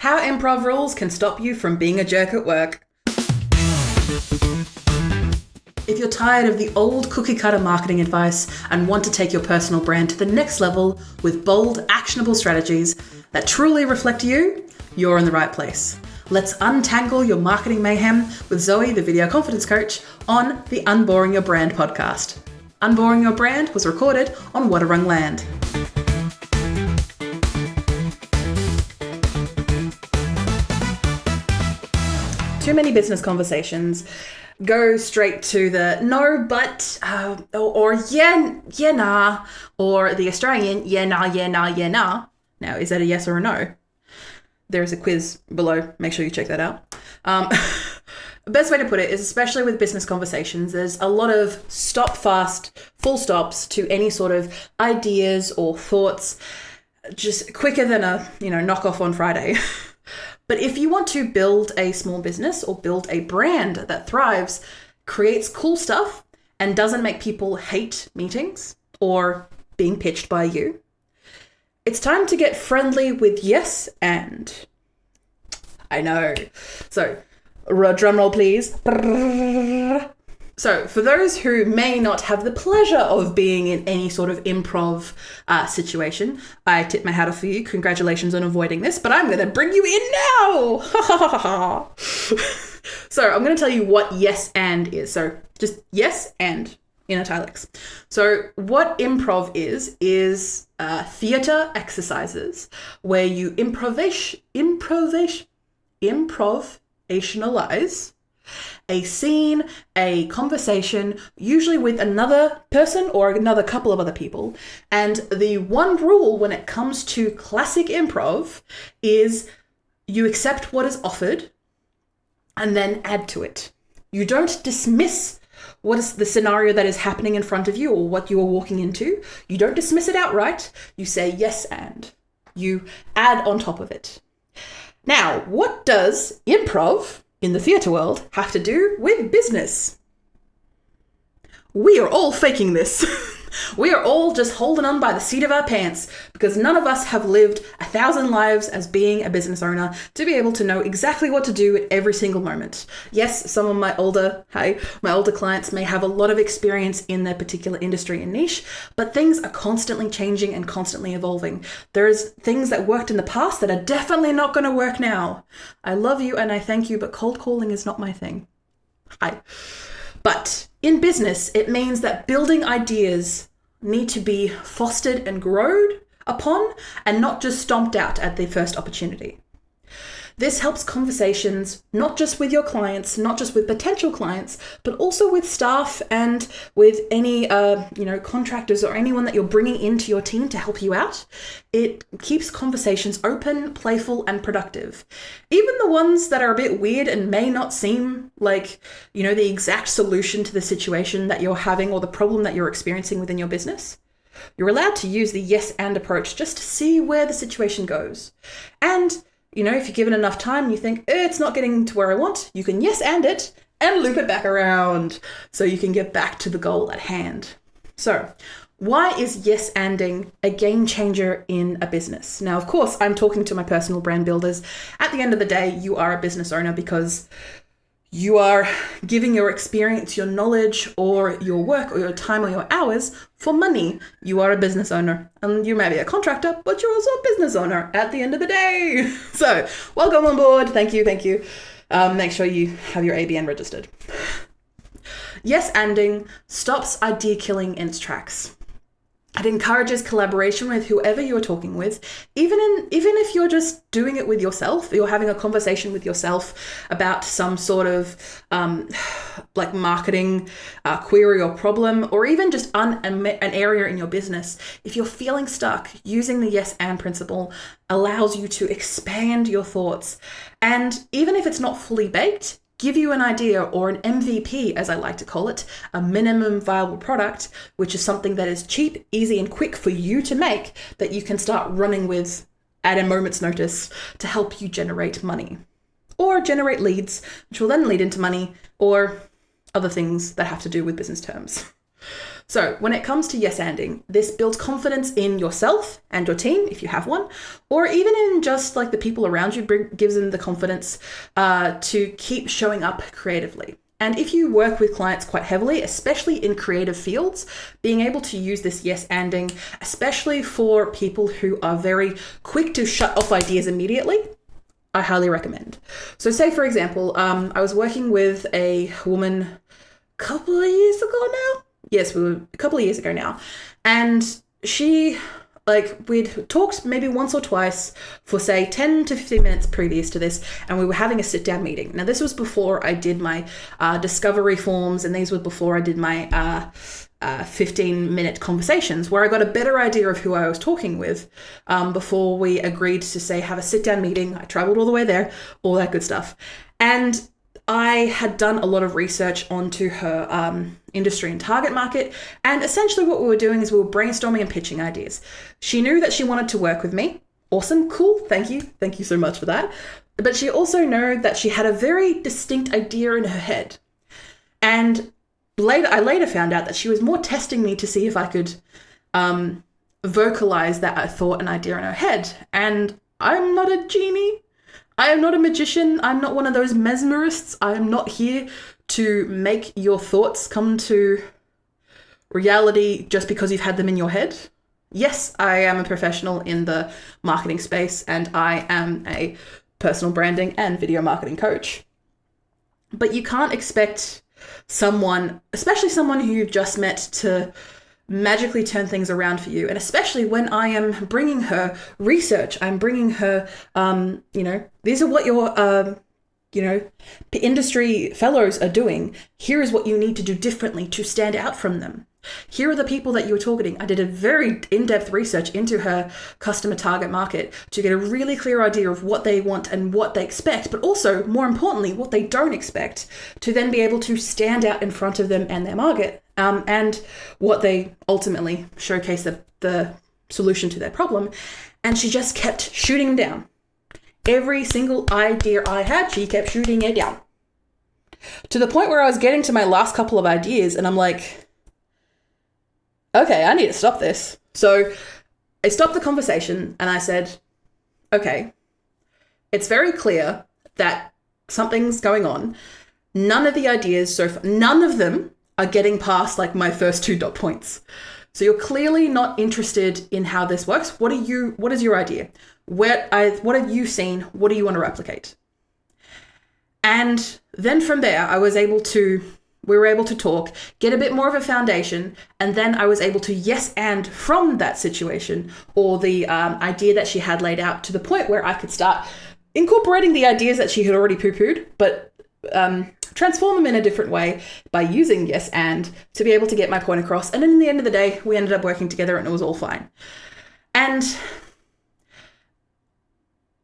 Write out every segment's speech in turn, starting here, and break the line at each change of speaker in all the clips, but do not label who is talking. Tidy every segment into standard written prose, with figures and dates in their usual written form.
How improv rules can stop you from being a jerk at work. If you're tired of the old cookie-cutter marketing advice and want to take your personal brand to the next level with bold, actionable strategies that truly reflect you, you're in the right place. Let's untangle your marketing mayhem with Zoe, the video confidence coach, on the Unboring Your Brand podcast. Unboring Your Brand was recorded on Wadawurrung land. Too many business conversations go straight to the no, but, or yeah, nah, or the Australian, yeah, nah. Now, is that a yes or a no? There is a quiz below. Make sure you check that out. The best way to put it is, especially with business conversations, there's a lot of stop fast, full stops to any sort of ideas or thoughts, just quicker than a, knockoff on Friday. But if you want to build a small business or build a brand that thrives, creates cool stuff, and doesn't make people hate meetings or being pitched by you, it's time to get friendly with yes and. I know. So, drum roll please. So for those who may not have the pleasure of being in any sort of improv situation, I tip my hat off for you. Congratulations on avoiding this, but I'm going to bring you in now. So I'm going to tell you what yes and is. So just yes and in italics. So what improv is theater exercises where you improvisationalize a scene, a conversation, usually with another person or another couple of other people. And the one rule when it comes to classic improv is you accept what is offered and then add to it. You don't dismiss what is the scenario that is happening in front of you or what you are walking into. You don't dismiss it outright. You say yes and. You add on top of it. Now, what does improv in the theatre world have to do with business? We are all faking this. We are all just holding on by the seat of our pants because none of us have lived 1,000 lives as being a business owner to be able to know exactly what to do at every single moment. Yes, some of my older clients may have a lot of experience in their particular industry and niche, but things are constantly changing and constantly evolving. There's things that worked in the past that are definitely not going to work now. I love you and I thank you, but cold calling is not my thing. Hi. But in business, it means that building ideas need to be fostered and grown upon and not just stomped out at the first opportunity. This helps conversations, not just with your clients, not just with potential clients, but also with staff and with any, contractors or anyone that you're bringing into your team to help you out. It keeps conversations open, playful, and productive. Even the ones that are a bit weird and may not seem like, the exact solution to the situation that you're having or the problem that you're experiencing within your business. You're allowed to use the yes and approach just to see where the situation goes. And if you're given enough time and you think, it's not getting to where I want, you can yes and it and loop it back around so you can get back to the goal at hand. So why is yes anding a game changer in a business? Now, of course, I'm talking to my personal brand builders. At the end of the day, you are a business owner because you are giving your experience, your knowledge, or your work, or your time, or your hours for money. You are a business owner. And you may be a contractor, but you're also a business owner at the end of the day. So, welcome on board. Thank you. Make sure you have your ABN registered. Yes anding stops idea killing in its tracks. It encourages collaboration with whoever you're talking with, even if you're just doing it with yourself, you're having a conversation with yourself about some sort of marketing query or problem, or even just an area in your business. If you're feeling stuck, using the yes and principle allows you to expand your thoughts. And even if it's not fully baked, give you an idea or an MVP, as I like to call it, a minimum viable product, which is something that is cheap, easy, and quick for you to make that you can start running with at a moment's notice to help you generate money or generate leads, which will then lead into money or other things that have to do with business terms. So when it comes to yes-anding, this builds confidence in yourself and your team, if you have one, or even in just like the people around you, gives them the confidence to keep showing up creatively. And if you work with clients quite heavily, especially in creative fields, being able to use this yes-anding, especially for people who are very quick to shut off ideas immediately, I highly recommend. So say, for example, I was working with a woman a couple of years ago now. Yes, we were a couple of years ago now. And she, we'd talked maybe once or twice for, say, 10 to 15 minutes previous to this, and we were having a sit-down meeting. Now, this was before I did my discovery forms, and these were before I did my 15-minute conversations, where I got a better idea of who I was talking with before we agreed to, say, have a sit-down meeting. I traveled all the way there, all that good stuff. And I had done a lot of research onto her industry and target market. And essentially what we were doing is we were brainstorming and pitching ideas. She knew that she wanted to work with me. Awesome. Cool. Thank you. Thank you so much for that. But she also knew that she had a very distinct idea in her head. And I later found out that she was more testing me to see if I could vocalize that thought and idea in her head. And I'm not a genie. I am not a magician. I'm not one of those mesmerists. I am not here to make your thoughts come to reality just because you've had them in your head. Yes, I am a professional in the marketing space, and I am a personal branding and video marketing coach. But you can't expect someone, especially someone who you've just met, to magically turn things around for you. And especially when I am bringing her research, I'm bringing her, these are what your, industry fellows are doing. Here is what you need to do differently to stand out from them. Here are the people that you were targeting. I did a very in-depth research into her customer target market to get a really clear idea of what they want and what they expect, but also, more importantly, what they don't expect, to then be able to stand out in front of them and their market, and what they ultimately showcase the solution to their problem. And she just kept shooting them down. Every single idea I had, she kept shooting it down. To the point where I was getting to my last couple of ideas, and I'm like, okay, I need to stop this. So I stopped the conversation and I said, okay, it's very clear that something's going on. None of the ideas none of them are getting past like my first 2 dot points. So you're clearly not interested in how this works. What is your idea? What have you seen? What do you want to replicate? And then from there, we were able to talk, get a bit more of a foundation, and then I was able to yes and from that situation, or the idea that she had laid out, to the point where I could start incorporating the ideas that she had already poo-pooed, but transform them in a different way by using yes and to be able to get my point across. And then in the end of the day, we ended up working together and it was all fine. And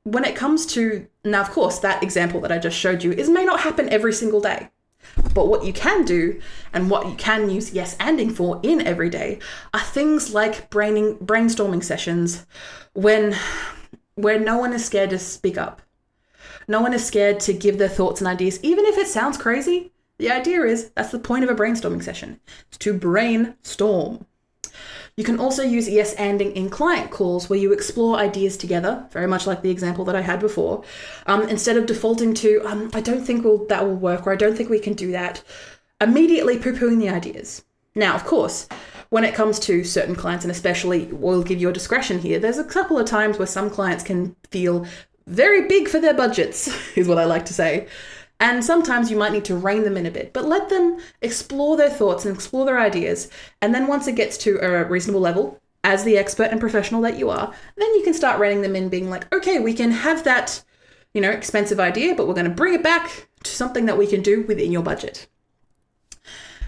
when it comes to, now of course, that example that I just showed you may not happen every single day. But what you can do, and what you can use yes anding for in every day, are things like brainstorming sessions where no one is scared to speak up. No one is scared to give their thoughts and ideas, even if it sounds crazy. The idea is that's the point of a brainstorming session. It's to brainstorm. You can also use yes anding in client calls where you explore ideas together, very much like the example that I had before, instead of defaulting to, I don't think that will work, or I don't think we can do that, immediately poo-pooing the ideas. Now, of course, when it comes to certain clients, and especially we'll give your discretion here, there's a couple of times where some clients can feel very big for their budgets, is what I like to say. And sometimes you might need to rein them in a bit, but let them explore their thoughts and explore their ideas. And then once it gets to a reasonable level, as the expert and professional that you are, then you can start reining them in, being like, okay, we can have that, expensive idea, but we're going to bring it back to something that we can do within your budget.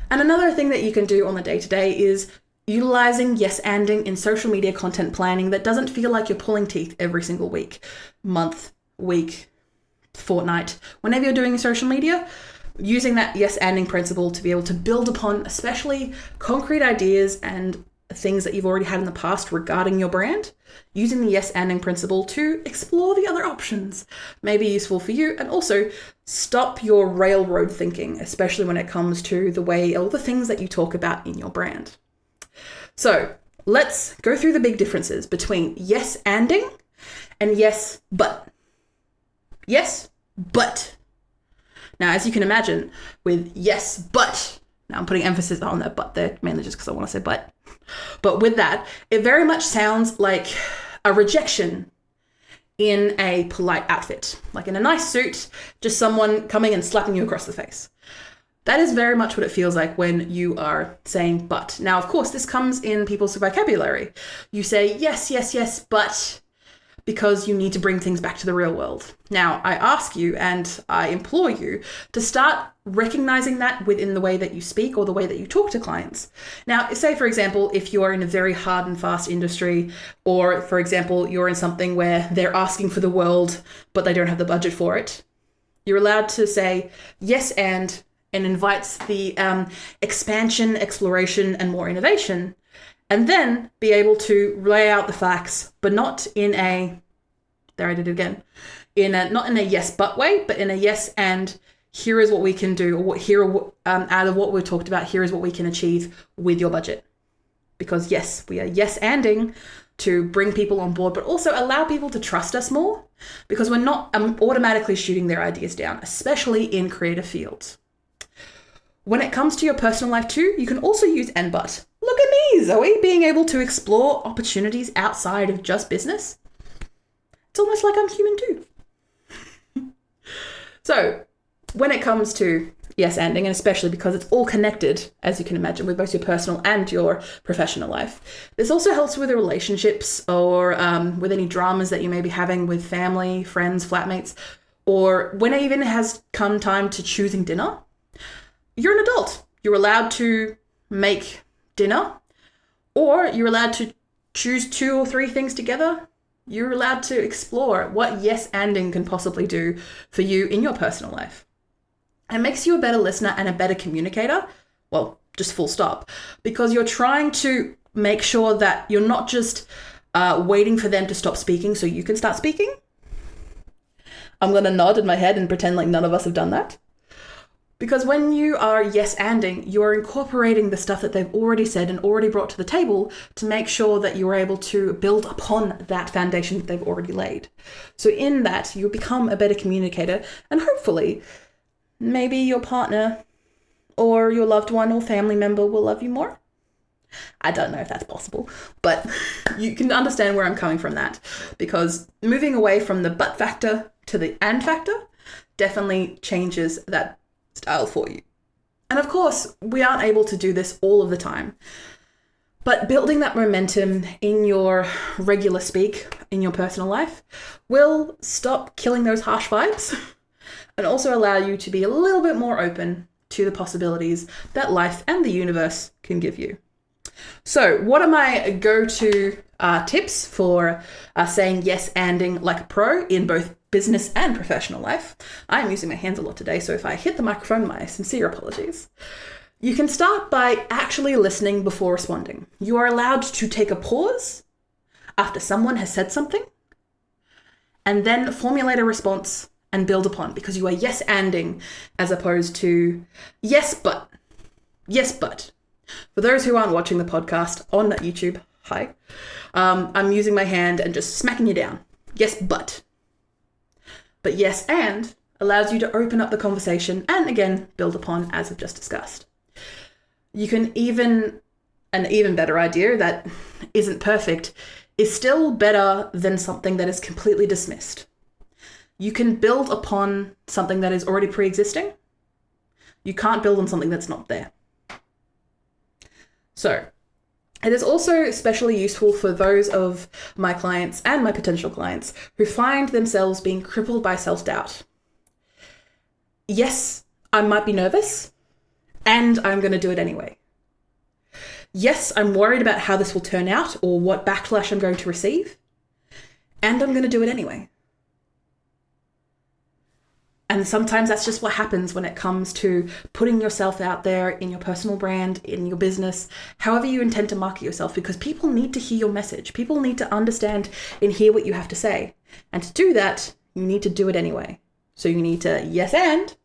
And another thing that you can do on the day-to-day is utilizing yes anding in social media content planning that doesn't feel like you're pulling teeth every single week, month, week, fortnight. Whenever you're doing social media, using that yes anding principle to be able to build upon especially concrete ideas and things that you've already had in the past regarding your brand, using the yes anding principle to explore the other options may be useful for you, and also stop your railroad thinking, especially when it comes to the way, all the things that you talk about in your brand. So let's go through the big differences between yes anding and yes but. Yes, but. Now, as you can imagine, with yes, but, now I'm putting emphasis on that but there, mainly just because I want to say but. But with that, it very much sounds like a rejection in a polite outfit, like in a nice suit, just someone coming and slapping you across the face. That is very much what it feels like when you are saying but. Now, of course, this comes in people's vocabulary. You say yes, yes, yes, but, because you need to bring things back to the real world. Now, I ask you and I implore you to start recognizing that within the way that you speak or the way that you talk to clients. Now, say, for example, if you are in a very hard and fast industry, or, for example, you're in something where they're asking for the world, but they don't have the budget for it, you're allowed to say yes and invites the expansion, exploration, and more innovation. And then be able to lay out the facts, but not in a, there I did it again, not in a yes but way, but in a yes and here is what we can do, or out of what we've talked about, here is what we can achieve with your budget. Because yes, we are yes anding to bring people on board, but also allow people to trust us more, because we're not automatically shooting their ideas down, especially in creative fields. When it comes to your personal life too, you can also use and but. Look at me, Zoe, being able to explore opportunities outside of just business. It's almost like I'm human too. So when it comes to yes anding, and especially because it's all connected, as you can imagine, with both your personal and your professional life, this also helps with the relationships or with any dramas that you may be having with family, friends, flatmates, or when it even has come time to choosing dinner. You're an adult. You're allowed to make dinner, or you're allowed to choose 2 or 3 things together. You're allowed to explore what yes anding can possibly do for you in your personal life. It makes you a better listener and a better communicator. Well, just full stop, because you're trying to make sure that you're not just waiting for them to stop speaking so you can start speaking. I'm going to nod in my head and pretend like none of us have done that. Because when you are yes anding, you are incorporating the stuff that they've already said and already brought to the table to make sure that you're able to build upon that foundation that they've already laid. So in that, you become a better communicator, and hopefully maybe your partner or your loved one or family member will love you more. I don't know if that's possible, but you can understand where I'm coming from that, because moving away from the but factor to the and factor definitely changes that style for you. And of course, we aren't able to do this all of the time, but building that momentum in your regular speak in your personal life will stop killing those harsh vibes and also allow you to be a little bit more open to the possibilities that life and the universe can give you. So what are my go-to tips for saying yes anding like a pro in both business and professional life? I'm using my hands a lot today, so if I hit the microphone, my sincere apologies. You can start by actually listening before responding. You are allowed to take a pause after someone has said something and then formulate a response and build upon, because you are yes anding as opposed to yes but. Yes but. For those who aren't watching the podcast on YouTube, hi, I'm using my hand and just smacking you down. Yes, but. But yes and allows you to open up the conversation and again, build upon, as I've just discussed. You can an even better idea that isn't perfect is still better than something that is completely dismissed. You can build upon something that is already pre-existing. You can't build on something that's not there. So it is also especially useful for those of my clients and my potential clients who find themselves being crippled by self-doubt. Yes, I might be nervous, and I'm going to do it anyway. Yes, I'm worried about how this will turn out or what backlash I'm going to receive, and I'm going to do it anyway. And sometimes that's just what happens when it comes to putting yourself out there in your personal brand, in your business, however you intend to market yourself, because people need to hear your message. People need to understand and hear what you have to say. And to do that, you need to do it anyway. So you need to yes and.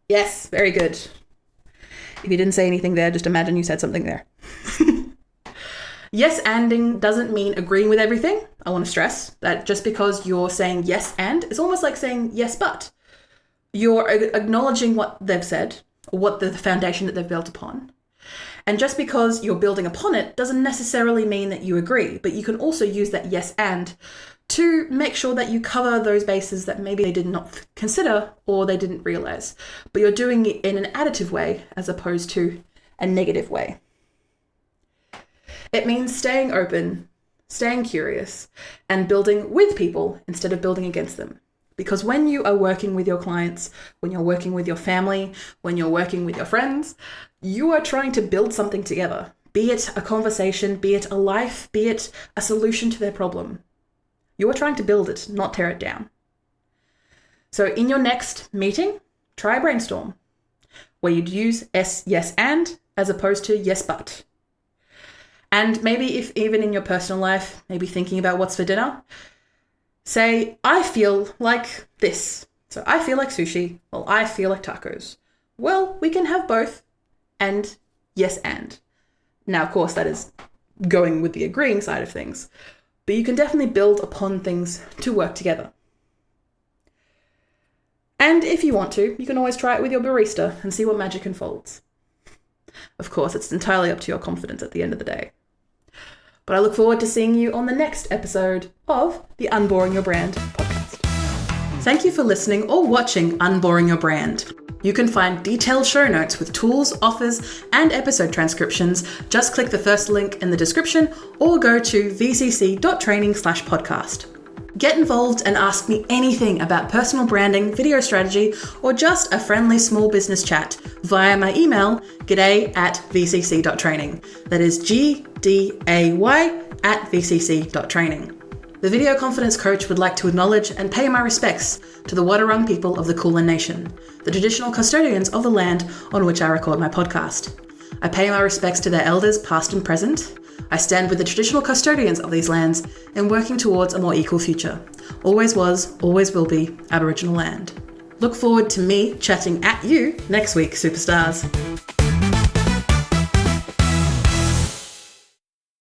Yes, very good. If you didn't say anything there, just imagine you said something there. Yes anding doesn't mean agreeing with everything. I want to stress that just because you're saying yes and, it's almost like saying yes but. You're acknowledging what they've said, or what the foundation that they've built upon. And just because you're building upon it doesn't necessarily mean that you agree, but you can also use that yes and to make sure that you cover those bases that maybe they did not consider or they didn't realize. But you're doing it in an additive way as opposed to a negative way. It means staying open, staying curious, and building with people instead of building against them. Because when you are working with your clients, when you're working with your family, when you're working with your friends, you are trying to build something together. Be it a conversation, be it a life, be it a solution to their problem. You are trying to build it, not tear it down. So in your next meeting, try a brainstorm where you'd use yes and as opposed to yes but. And maybe if even in your personal life, maybe thinking about what's for dinner, say, I feel like this. So I feel like sushi. Well, I feel like tacos. Well, we can have both. And yes and. Now, of course, that is going with the agreeing side of things. But you can definitely build upon things to work together. And if you want to, you can always try it with your barista and see what magic unfolds. Of course, it's entirely up to your confidence at the end of the day. But I look forward to seeing you on the next episode of the Unboring Your Brand podcast. Thank you for listening or watching Unboring Your Brand. You can find detailed show notes with tools, offers, and episode transcriptions. Just click the first link in the description or go to vcc.training/podcast. Get involved and ask me anything about personal branding, video strategy, or just a friendly small business chat via my email, g'day@vcc.training. That is gday@vcc.training. The Video Confidence Coach would like to acknowledge and pay my respects to the Wadawurrung people of the Kulin Nation, the traditional custodians of the land on which I record my podcast. I pay my respects to their elders, past and present. I stand with the traditional custodians of these lands in working towards a more equal future. Always was, always will be Aboriginal land. Look forward to me chatting at you next week, superstars.